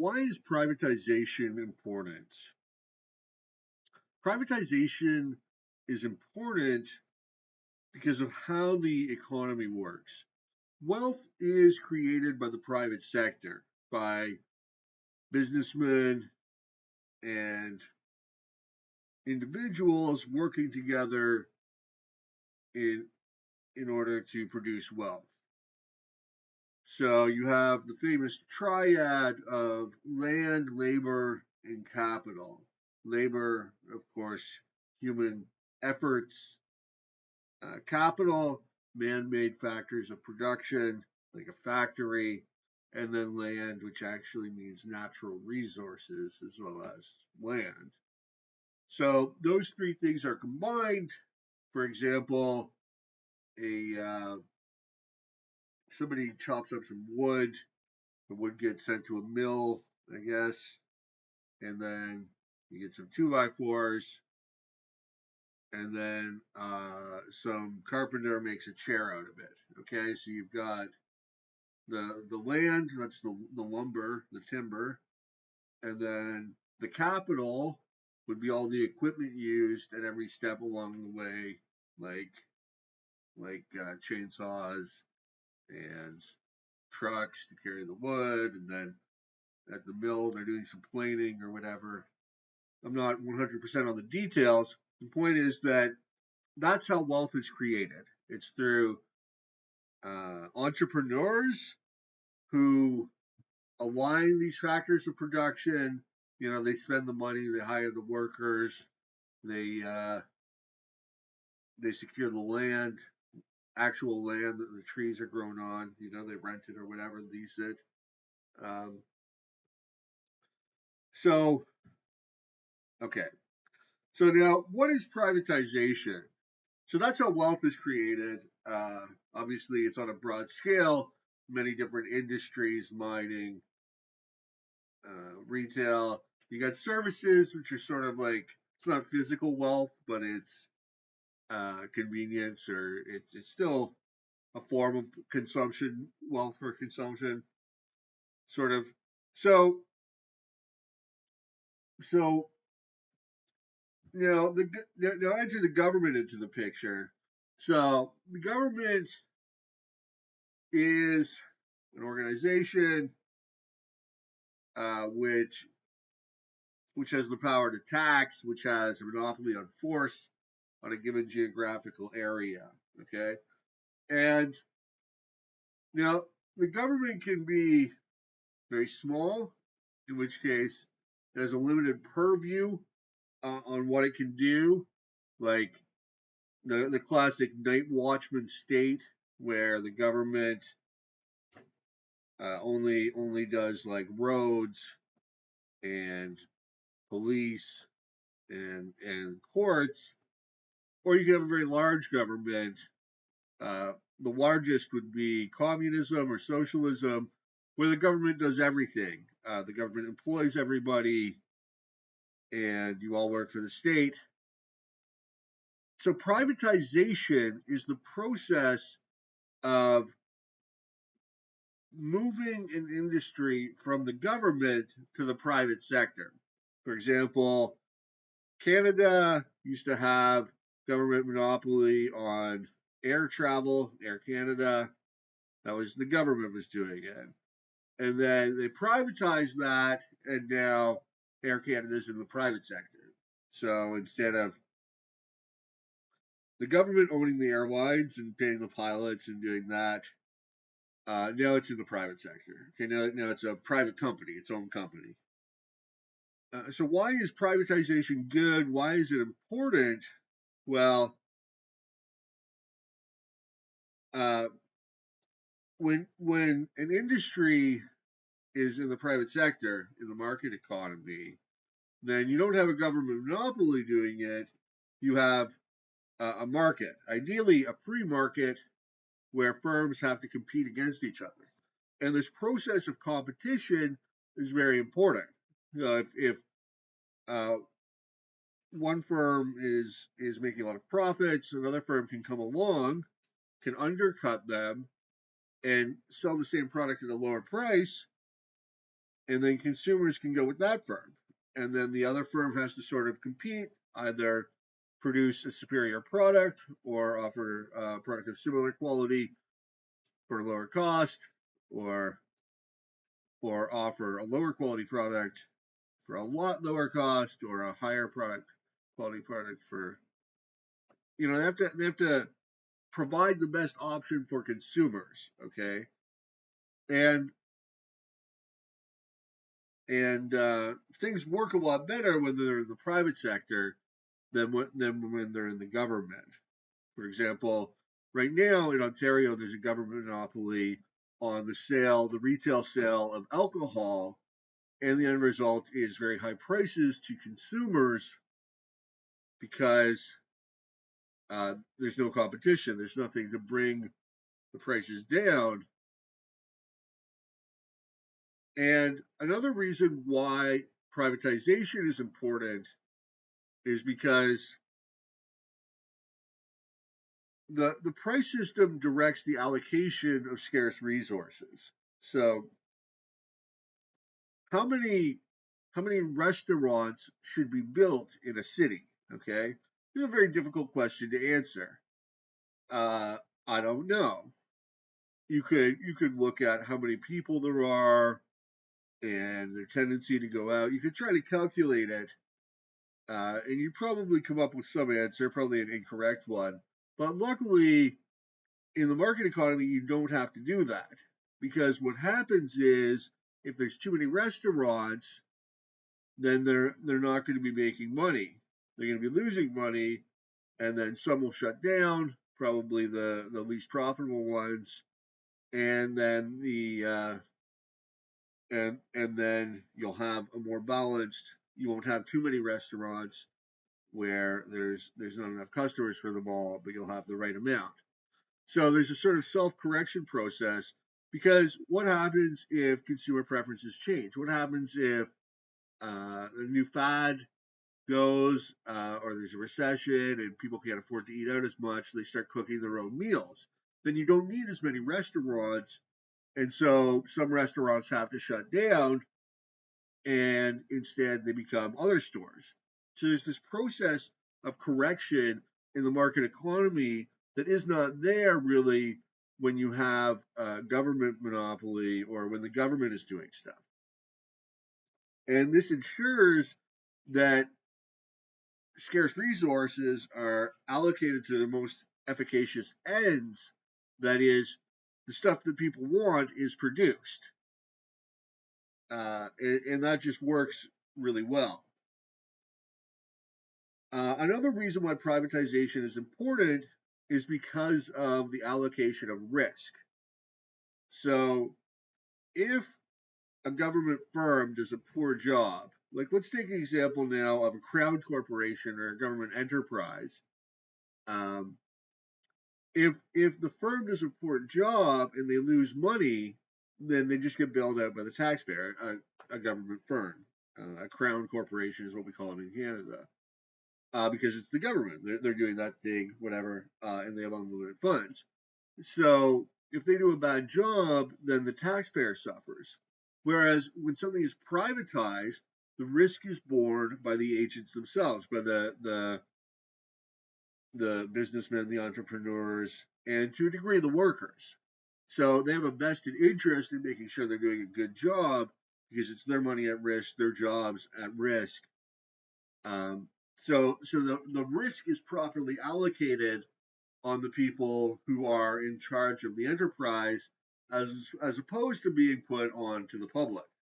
Why is privatization important? Privatization is important because of how the economy works. Wealth is created by the private sector, by businessmen and individuals working together in, in order to produce wealth. So you have the famous triad of land, labor, and capital. Labor, of course, human efforts. Capital, man-made factors of production, like a factory. And then land, which actually means natural resources as well as land. So those three things are combined. For example, somebody chops up some wood. The wood gets sent to a mill, I guess, and then you get some 2x4s, and then some carpenter makes a chair out of it. Okay, so you've got the land, that's the lumber, the timber, and then the capital would be all the equipment used at every step along the way, like chainsaws and trucks to carry the wood, and then at the mill they're doing some planing or whatever. I'm not 100% on the details. The point is that that's how wealth is created. It's through entrepreneurs who align these factors of production. You know, they spend the money, they hire the workers, they secure the land, actual land that the trees are grown on. You know, they rent it or whatever, lease it. So, okay. So now, what is privatization? So that's how wealth is created. Obviously, it's on a broad scale, many different industries, mining, retail. You got services, which are sort of like, it's not physical wealth, but it's convenience, or it's still a form of consumption, wealth for consumption, sort of. So now enter the government into the picture. So the government is an organization which has the power to tax, which has a monopoly on force on a given geographical area. Okay, and now the government can be very small, in which case it has a limited purview on what it can do, like the classic night watchman state, where the government only does like roads and police and courts, or you can have a very large government. The largest would be communism or socialism, where the government does everything. The government employs everybody, and you all work for the state. So privatization is the process of moving an industry from the government to the private sector. For example, Canada used to have government monopoly on air travel, Air Canada. That was the government was doing it. And then they privatized that, and now Air Canada is in the private sector. So instead of the government owning the airlines and paying the pilots and doing that, now it's in the private sector. Okay, now it's a private company, its own company. So why is privatization good? Why is it important? Well, when an industry is in the private sector, in the market economy, then you don't have a government monopoly doing it. You have a market, ideally a free market, where firms have to compete against each other. And this process of competition is very important. If one firm is making a lot of profits, another firm can come along, can undercut them, and sell the same product at a lower price, and then consumers can go with that firm. And then the other firm has to sort of compete, either produce a superior product or offer a product of similar quality for a lower cost, or offer a lower quality product for a lot lower cost, or a higher quality product for, they have to provide the best option for consumers. Okay. and things work a lot better when they're in the private sector than when they're in the government. For example, right now in Ontario, there's a government monopoly on the retail sale of alcohol, and the end result is very high prices to consumers because there's no competition. There's nothing to bring the prices down. And another reason why privatization is important is because the price system directs the allocation of scarce resources. So how many restaurants should be built in a city? Okay, it's a very difficult question to answer. I don't know. You could look at how many people there are and their tendency to go out. You could try to calculate it, and you probably come up with some answer, probably an incorrect one. But luckily, in the market economy, you don't have to do that, because what happens is if there's too many restaurants, then they're not going to be making money. They're going to be losing money, and then some will shut down, probably the least profitable ones, and then and then you'll have a more balanced. You won't have too many restaurants where there's not enough customers for them all, but you'll have the right amount. So there's a sort of self-correction process, because what happens if consumer preferences change? What happens if a new fad goes, or there's a recession and people can't afford to eat out as much? They start cooking their own meals. Then you don't need as many restaurants, and so some restaurants have to shut down, and instead they become other stores. So there's this process of correction in the market economy that is not there really when you have a government monopoly or when the government is doing stuff. And this ensures that scarce resources are allocated to the most efficacious ends. That is, the stuff that people want is produced. And that just works really well. Another reason why privatization is important is because of the allocation of risk. So, if a government firm does a poor job, like let's take an example now of a crown corporation or a government enterprise. Um, if the firm does a poor job and they lose money, then they just get bailed out by the taxpayer. A government firm, a crown corporation is what we call it in Canada. Because it's the government. They're doing that thing, whatever, and they have unlimited funds. So if they do a bad job, then the taxpayer suffers. Whereas when something is privatized, the risk is borne by the agents themselves, by the businessmen, the entrepreneurs, and to a degree the workers. So they have a vested interest in making sure they're doing a good job, because it's their money at risk, their jobs at risk. So the risk is properly allocated on the people who are in charge of the enterprise, as opposed to being put on to the public.